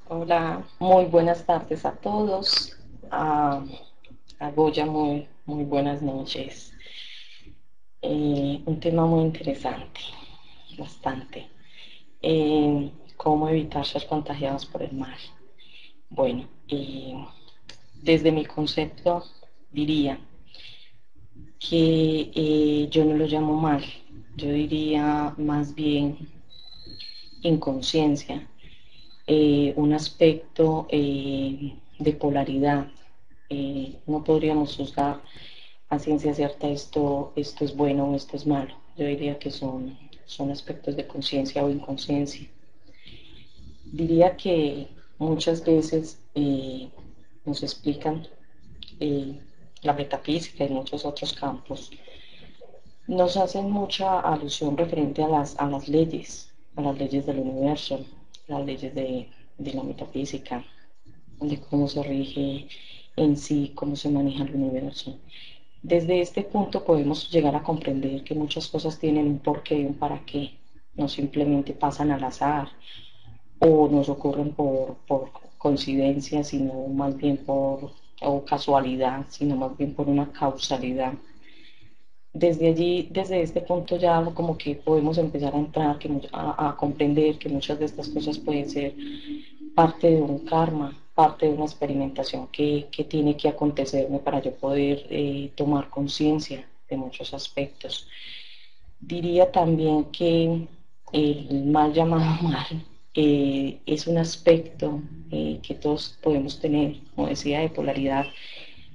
Hola, muy buenas tardes a todos. A Goya, muy buenas noches. Un tema muy interesante, bastante. ¿Cómo evitar ser contagiados por el mar? Bueno, desde mi concepto diría que yo no lo llamo mal, yo diría más bien inconsciencia, un aspecto de polaridad. No podríamos juzgar a ciencia cierta esto es bueno o esto es malo. Yo diría que son aspectos de conciencia o inconsciencia. Diría que muchas veces nos explican eh, la metafísica y muchos otros campos, nos hacen mucha alusión referente a las leyes del universo, las leyes de la metafísica, de cómo se rige en sí, cómo se maneja el universo. Desde este punto podemos llegar a comprender que muchas cosas tienen un porqué y un para qué, no simplemente pasan al azar o nos ocurren por coincidencia, sino más bien o casualidad, sino más bien por una causalidad. Desde allí, desde este punto ya como que podemos empezar a entrar, a comprender que muchas de estas cosas pueden ser parte de un karma, parte de una experimentación que tiene que acontecerme para yo poder tomar conciencia de muchos aspectos. Diría también que el mal llamado mal es un aspecto que todos podemos tener, como decía, de polaridad.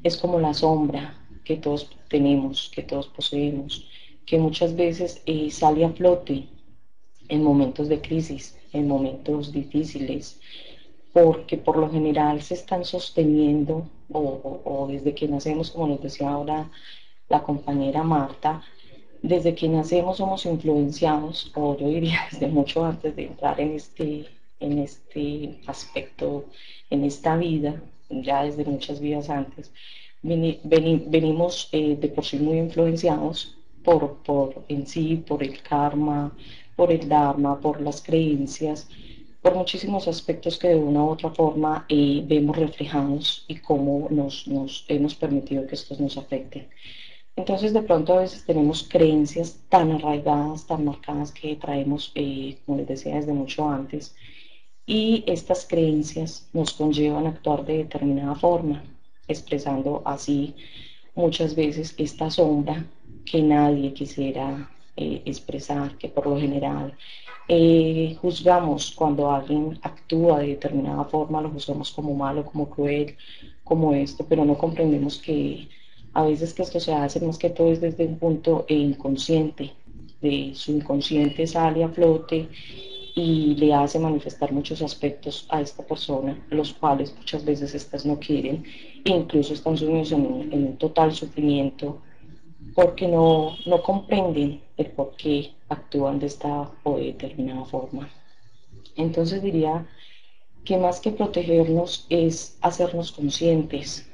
Es como la sombra que todos tenemos, que todos poseemos, que muchas veces sale a flote en momentos de crisis, en momentos difíciles, porque por lo general se están sosteniendo o desde que nacemos, como nos decía ahora la compañera Marta, desde que nacemos somos influenciados, o yo diría desde mucho antes de entrar en este aspecto, en esta vida, ya desde muchas vidas antes, venimos de por sí muy influenciados por en sí, por el karma, por el dharma, por las creencias, por muchísimos aspectos que de una u otra forma vemos reflejados y cómo nos hemos permitido que estos nos afecten. Entonces de pronto a veces tenemos creencias tan arraigadas, tan marcadas que traemos, como les decía, desde mucho antes, y estas creencias nos conllevan a actuar de determinada forma, expresando así muchas veces esta sombra que nadie quisiera expresar, que por lo general juzgamos cuando alguien actúa de determinada forma, lo juzgamos como malo, como cruel, como esto, pero no comprendemos que a veces que esto se hace más que todo es desde un punto inconsciente, de su inconsciente sale a flote y le hace manifestar muchos aspectos a esta persona, los cuales muchas veces estas no quieren, e incluso están sumidos en un total sufrimiento porque no comprenden el por qué actúan de esta o de determinada forma. Entonces diría que más que protegernos es hacernos conscientes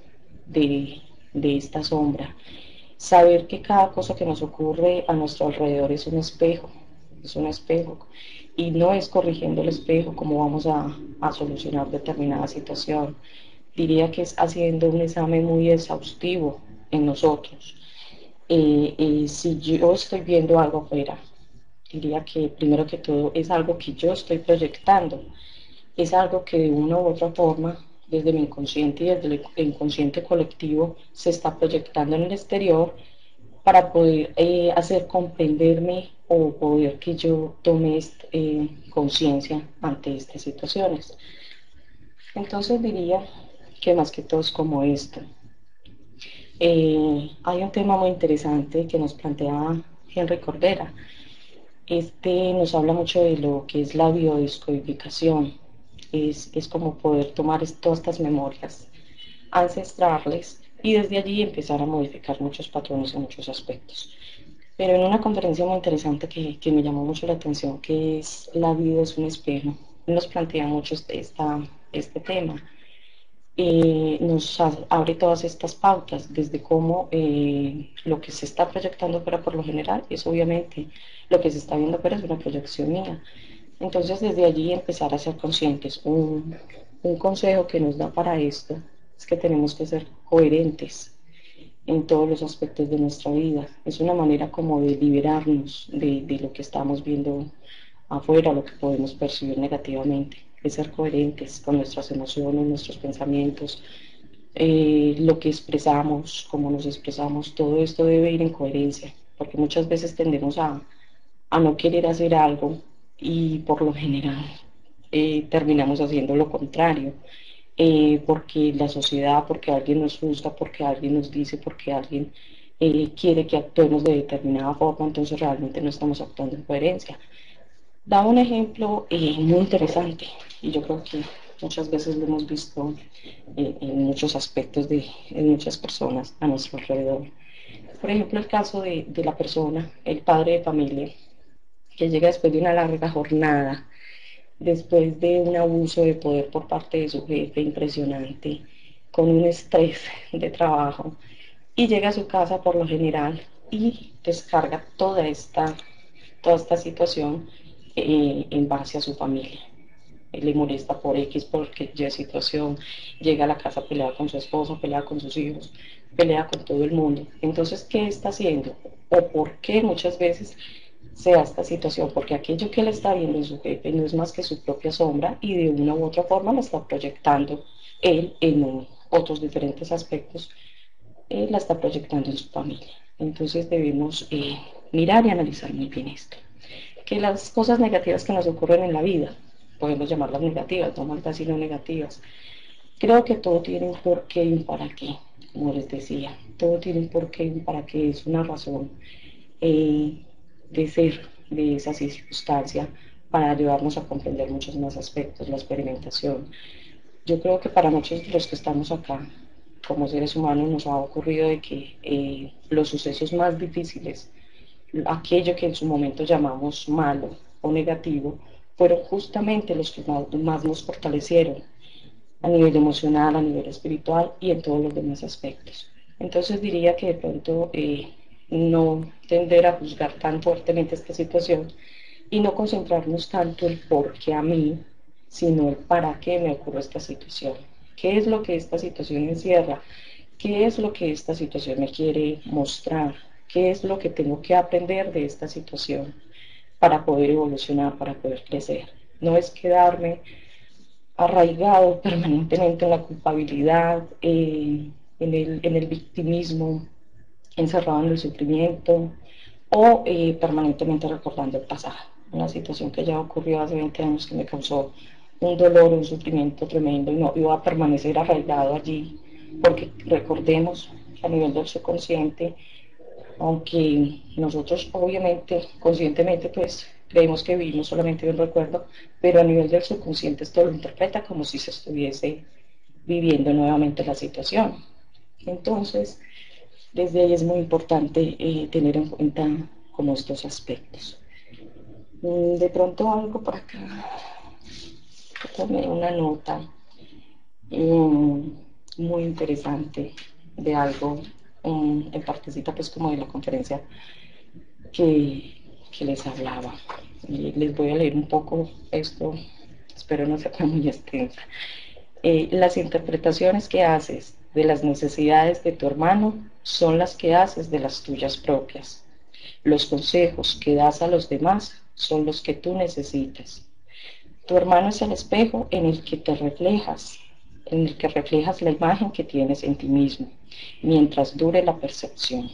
de esta sombra, saber que cada cosa que nos ocurre a nuestro alrededor es un espejo, y no es corrigiendo el espejo como vamos a solucionar determinada situación. Diría que es haciendo un examen muy exhaustivo en nosotros. Si yo estoy viendo algo afuera, diría que primero que todo es algo que yo estoy proyectando, es algo que de una u otra forma, desde mi inconsciente y desde el inconsciente colectivo, se está proyectando en el exterior para poder hacer comprenderme o poder que yo tome conciencia ante estas situaciones. Entonces diría que más que todo es como esto. Hay un tema muy interesante que nos plantea Henry Cordera. Este nos habla mucho de lo que es la biodescodificación. Es como poder tomar todas estas memorias ancestrales y desde allí empezar a modificar muchos patrones en muchos aspectos. Pero en una conferencia muy interesante que me llamó mucho la atención, que es La vida es un espejo, nos plantea mucho este tema. Nos abre todas estas pautas, desde cómo lo que se está proyectando fuera por lo general es obviamente lo que se está viendo fuera es una proyección mía. Entonces desde allí empezar a ser conscientes. un consejo que nos da para esto es que tenemos que ser coherentes en todos los aspectos de nuestra vida. Es una manera como de liberarnos de lo que estamos viendo afuera, lo que podemos percibir negativamente, es ser coherentes con nuestras emociones, nuestros pensamientos, lo que expresamos, cómo nos expresamos, todo esto debe ir en coherencia, porque muchas veces tendemos a no querer hacer algo y por lo general terminamos haciendo lo contrario, porque la sociedad, porque alguien nos juzga, porque alguien nos dice, porque alguien quiere que actuemos de determinada forma, entonces realmente no estamos actuando en coherencia. Da un ejemplo muy interesante y yo creo que muchas veces lo hemos visto en muchos aspectos en muchas personas a nuestro alrededor. Por ejemplo, el caso de la persona, el padre de familia, que llega después de una larga jornada, después de un abuso de poder por parte de su jefe impresionante, con un estrés de trabajo, y llega a su casa por lo general y descarga toda esta situación en base a su familia. Le molesta por X, porque ya situación, llega a la casa peleada con su esposa, pelea con sus hijos, pelea con todo el mundo. Entonces, ¿qué está haciendo? ¿O por qué muchas veces se da esta situación? Porque aquello que él está viendo en su jefe no es más que su propia sombra y de una u otra forma la está proyectando él en otros diferentes aspectos, la está proyectando en su familia. Entonces debemos mirar y analizar muy bien esto. Que las cosas negativas que nos ocurren en la vida, podemos llamarlas negativas, no malas sino negativas, creo que todo tiene un porqué y un para qué, como les decía, todo tiene un porqué y un para qué, es una razón eh, de ser de esa circunstancia para ayudarnos a comprender muchos más aspectos, la experimentación. Yo creo que para muchos de los que estamos acá, como seres humanos, nos ha ocurrido de que los sucesos más difíciles, aquello que en su momento llamamos malo o negativo, fueron justamente los que más nos fortalecieron a nivel emocional, a nivel espiritual y en todos los demás aspectos. Entonces diría que de pronto no tender a juzgar tan fuertemente esta situación y no concentrarnos tanto en por qué a mí, sino el para qué me ocurre esta situación. ¿Qué es lo que esta situación encierra? ¿Qué es lo que esta situación me quiere mostrar? ¿Qué es lo que tengo que aprender de esta situación para poder evolucionar, para poder crecer? No es quedarme arraigado permanentemente en la culpabilidad, en el victimismo, encerrado en el sufrimiento o permanentemente recordando el pasado. Una situación que ya ocurrió hace 20 años que me causó un dolor, un sufrimiento tremendo y no iba a permanecer arraigado allí, porque recordemos que a nivel del subconsciente, aunque nosotros obviamente conscientemente pues creemos que vivimos solamente de un recuerdo, pero a nivel del subconsciente esto lo interpreta como si se estuviese viviendo nuevamente la situación. Entonces, desde ahí es muy importante tener en cuenta como estos aspectos. De pronto algo por acá, tomé una nota um, muy interesante de algo en partecita pues como de la conferencia que, que les hablaba. Y les voy a leer un poco esto, espero no sea muy extensa. Las interpretaciones que haces de las necesidades de tu hermano son las que haces de las tuyas propias. Los consejos que das a los demás son los que tú necesitas. Tu hermano es el espejo en el que te reflejas, en el que reflejas la imagen que tienes en ti mismo, mientras dure la percepción.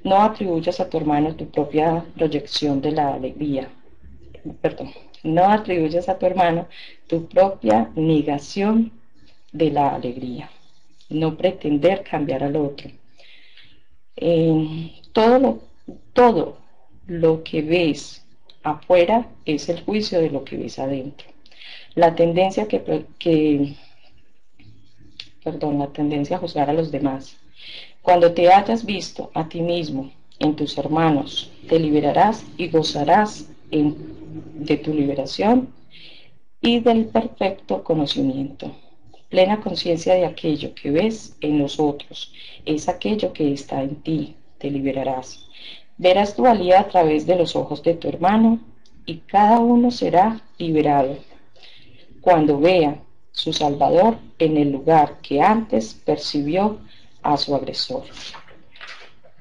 No atribuyas a tu hermano tu propia proyección de la alegría. Perdón, no atribuyas a tu hermano tu propia negación de la alegría. No pretender cambiar al otro. Todo lo que ves afuera es el juicio de lo que ves adentro. La tendencia la tendencia a juzgar a los demás. Cuando te hayas visto a ti mismo en tus hermanos, te liberarás y gozarás de tu liberación y del perfecto conocimiento. Plena conciencia de aquello que ves en los otros es aquello que está en ti, te liberarás. Verás tu valía a través de los ojos de tu hermano y cada uno será liberado. Cuando vea su salvador en el lugar que antes percibió a su agresor.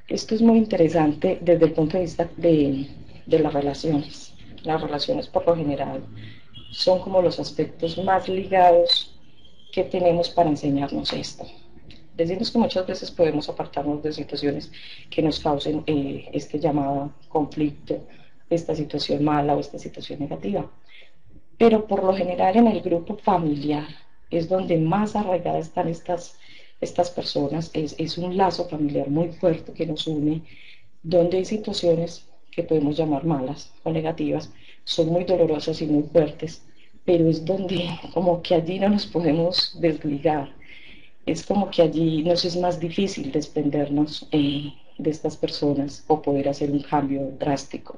Esto es muy interesante desde el punto de vista de las relaciones. Las relaciones por lo general son como los aspectos más ligados que tenemos para enseñarnos esto. Decimos que muchas veces podemos apartarnos de situaciones que nos causen este llamado conflicto, esta situación mala o esta situación negativa. Pero por lo general en el grupo familiar es donde más arraigadas están estas personas, es un lazo familiar muy fuerte que nos une, donde hay situaciones que podemos llamar malas o negativas, son muy dolorosas y muy fuertes, pero es donde como que allí no nos podemos desligar, es como que allí nos es más difícil desprendernos de estas personas o poder hacer un cambio drástico,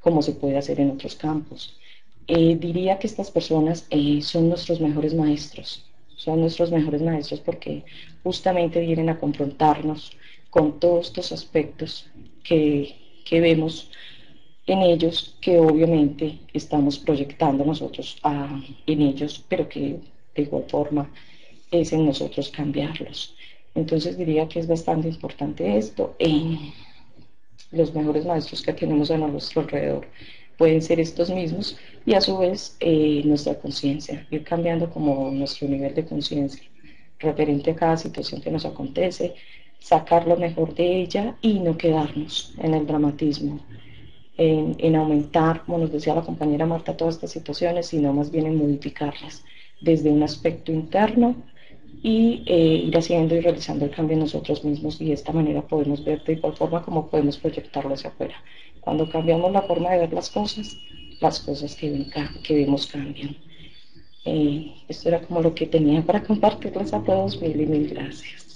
como se puede hacer en otros campos. Diría que estas personas son nuestros mejores maestros porque justamente vienen a confrontarnos con todos estos aspectos que vemos en ellos, que obviamente estamos proyectando nosotros en ellos, pero que de igual forma es en nosotros cambiarlos. Entonces diría que es bastante importante esto. Los mejores maestros que tenemos a nuestro alrededor pueden ser estos mismos y a su vez nuestra conciencia, ir cambiando como nuestro nivel de conciencia referente a cada situación que nos acontece, sacar lo mejor de ella y no quedarnos en el dramatismo, en aumentar, como nos decía la compañera Marta, todas estas situaciones, sino más bien en modificarlas desde un aspecto interno y ir haciendo y realizando el cambio en nosotros mismos y de esta manera podemos ver de igual forma como podemos proyectarlo hacia afuera. Cuando cambiamos la forma de ver las cosas que vemos cambian. Esto era como lo que tenía para compartirles a todos. Mil y mil gracias.